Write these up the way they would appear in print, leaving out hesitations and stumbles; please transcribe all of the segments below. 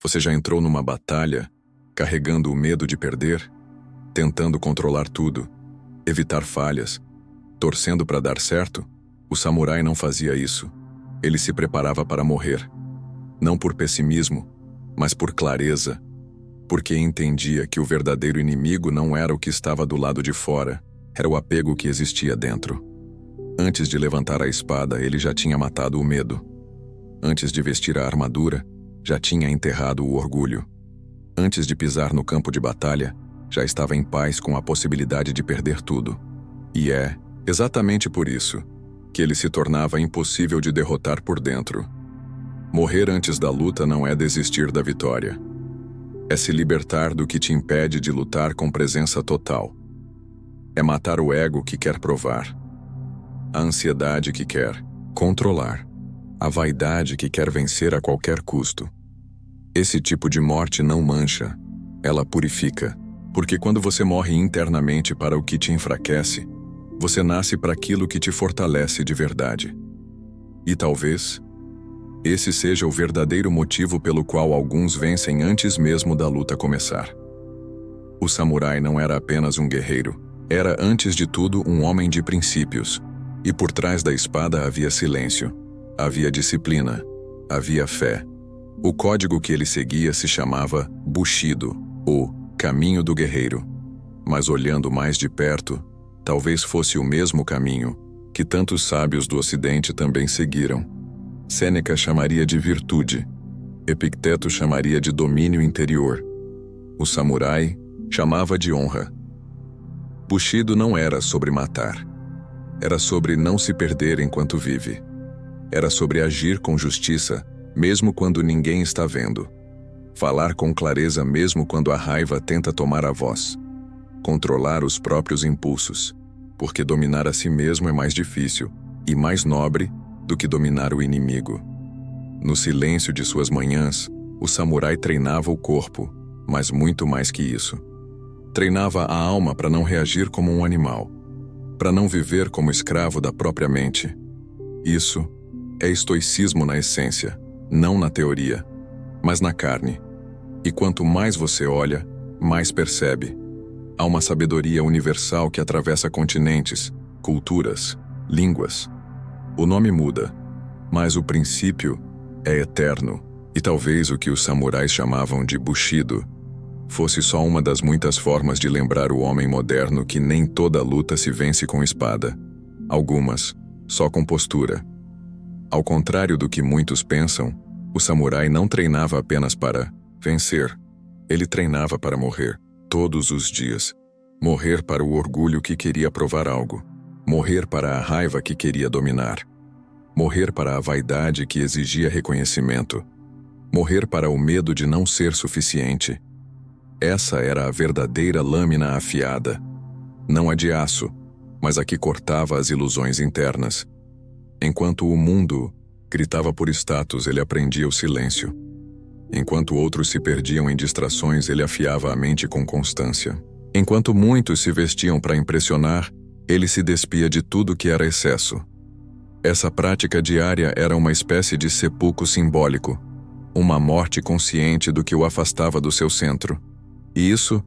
Você já entrou numa batalha, carregando o medo de perder, tentando controlar tudo, evitar falhas, torcendo para dar certo? O samurai não fazia isso. Ele se preparava para morrer. Não por pessimismo, mas por clareza, porque entendia que o verdadeiro inimigo não era o que estava do lado de fora, era o apego que existia dentro. Antes de levantar a espada, ele já tinha matado o medo. Antes de vestir a armadura, já tinha enterrado o orgulho. Antes de pisar no campo de batalha, já estava em paz com a possibilidade de perder tudo. E é, exatamente por isso, que ele se tornava impossível de derrotar por dentro. Morrer antes da luta não é desistir da vitória. É se libertar do que te impede de lutar com presença total. É matar o ego que quer provar, a ansiedade que quer controlar, a vaidade que quer vencer a qualquer custo. Esse tipo de morte não mancha, ela purifica, porque quando você morre internamente para o que te enfraquece, você nasce para aquilo que te fortalece de verdade. E talvez esse seja o verdadeiro motivo pelo qual alguns vencem antes mesmo da luta começar. O samurai não era apenas um guerreiro, era antes de tudo um homem de princípios, e por trás da espada havia silêncio, havia disciplina, havia fé. O código que ele seguia se chamava Bushido, ou Caminho do Guerreiro. Mas olhando mais de perto, talvez fosse o mesmo caminho que tantos sábios do Ocidente também seguiram. Sêneca chamaria de virtude, Epicteto chamaria de domínio interior, o samurai chamava de honra. Bushido não era sobre matar, era sobre não se perder enquanto vive. Era sobre agir com justiça, mesmo quando ninguém está vendo. Falar com clareza mesmo quando a raiva tenta tomar a voz. Controlar os próprios impulsos, porque dominar a si mesmo é mais difícil e mais nobre do que dominar o inimigo. No silêncio de suas manhãs, o samurai treinava o corpo, mas muito mais que isso. Treinava a alma para não reagir como um animal, para não viver como escravo da própria mente. Isso é estoicismo na essência, não na teoria, mas na carne. E quanto mais você olha, mais percebe. Há uma sabedoria universal que atravessa continentes, culturas, línguas. O nome muda, mas o princípio é eterno, e talvez o que os samurais chamavam de Bushido fosse só uma das muitas formas de lembrar o homem moderno que nem toda luta se vence com espada. Algumas, só com postura. Ao contrário do que muitos pensam, o samurai não treinava apenas para vencer. Ele treinava para morrer, todos os dias. Morrer para o orgulho que queria provar algo. Morrer para a raiva que queria dominar. Morrer para a vaidade que exigia reconhecimento. Morrer para o medo de não ser suficiente. Essa era a verdadeira lâmina afiada. Não a de aço, mas a que cortava as ilusões internas. Enquanto o mundo gritava por status, ele aprendia o silêncio. Enquanto outros se perdiam em distrações, ele afiava a mente com constância. Enquanto muitos se vestiam para impressionar, ele se despia de tudo que era excesso. Essa prática diária era uma espécie de sepulcro simbólico, uma morte consciente do que o afastava do seu centro. E isso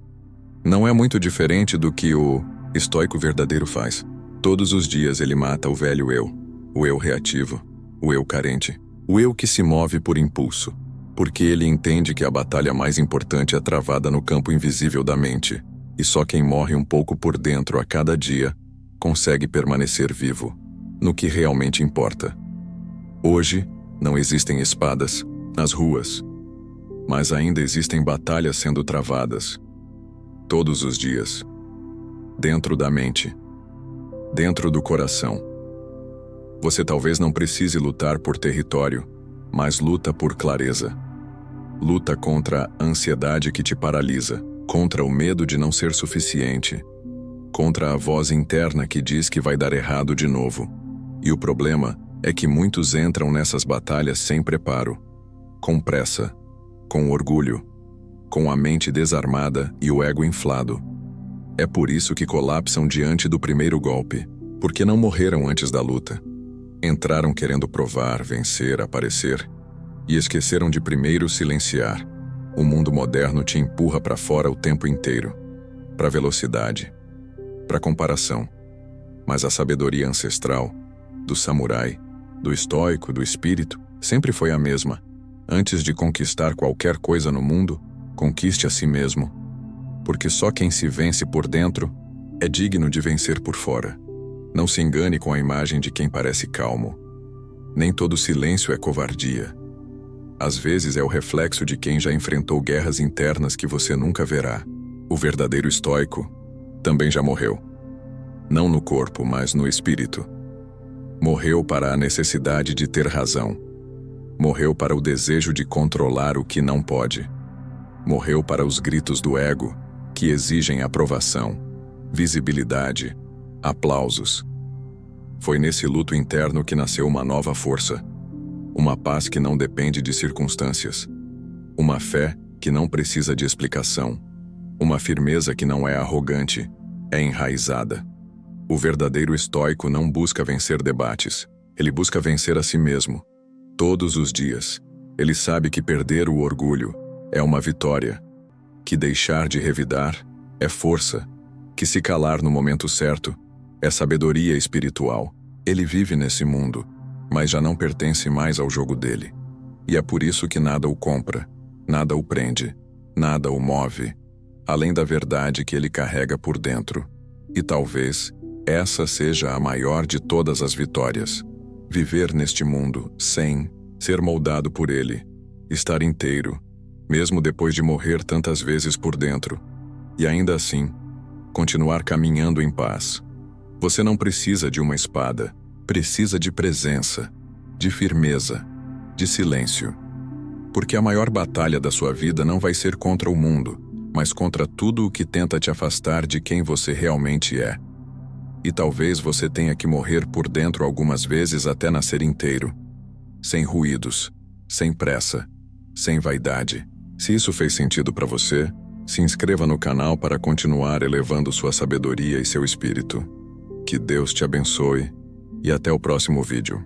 não é muito diferente do que o estoico verdadeiro faz. Todos os dias ele mata o velho eu, o eu reativo, o eu carente, o eu que se move por impulso, porque ele entende que a batalha mais importante é travada no campo invisível da mente, e só quem morre um pouco por dentro a cada dia consegue permanecer vivo, no que realmente importa. Hoje, não existem espadas nas ruas, mas ainda existem batalhas sendo travadas. Todos os dias. Dentro da mente. Dentro do coração. Você talvez não precise lutar por território, mas luta por clareza. Luta contra a ansiedade que te paralisa, contra o medo de não ser suficiente, contra a voz interna que diz que vai dar errado de novo. E o problema é que muitos entram nessas batalhas sem preparo, com pressa, com orgulho, com a mente desarmada e o ego inflado. É por isso que colapsam diante do primeiro golpe, porque não morreram antes da luta. Entraram querendo provar, vencer, aparecer, e esqueceram de primeiro silenciar. O mundo moderno te empurra para fora o tempo inteiro, para velocidade, para comparação. Mas a sabedoria ancestral, do samurai, do estoico, do espírito, sempre foi a mesma. Antes de conquistar qualquer coisa no mundo, conquiste a si mesmo. Porque só quem se vence por dentro é digno de vencer por fora. Não se engane com a imagem de quem parece calmo. Nem todo silêncio é covardia. Às vezes é o reflexo de quem já enfrentou guerras internas que você nunca verá. O verdadeiro estoico também já morreu. Não no corpo, mas no espírito. Morreu para a necessidade de ter razão. Morreu para o desejo de controlar o que não pode. Morreu para os gritos do ego, que exigem aprovação, visibilidade, aplausos. Foi nesse luto interno que nasceu uma nova força. Uma paz que não depende de circunstâncias. Uma fé que não precisa de explicação. Uma firmeza que não é arrogante, é enraizada. O verdadeiro estoico não busca vencer debates. Ele busca vencer a si mesmo. Todos os dias. Ele sabe que perder o orgulho é uma vitória. Que deixar de revidar é força. Que se calar no momento certo é sabedoria espiritual. Ele vive nesse mundo, mas já não pertence mais ao jogo dele. E é por isso que nada o compra, nada o prende, nada o move, além da verdade que ele carrega por dentro. E talvez essa seja a maior de todas as vitórias. Viver neste mundo sem ser moldado por ele, estar inteiro, mesmo depois de morrer tantas vezes por dentro, e ainda assim, continuar caminhando em paz. Você não precisa de uma espada, precisa de presença, de firmeza, de silêncio. Porque a maior batalha da sua vida não vai ser contra o mundo, mas contra tudo o que tenta te afastar de quem você realmente é. E talvez você tenha que morrer por dentro algumas vezes até nascer inteiro. Sem ruídos, sem pressa, sem vaidade. Se isso fez sentido para você, se inscreva no canal para continuar elevando sua sabedoria e seu espírito. Que Deus te abençoe e até o próximo vídeo.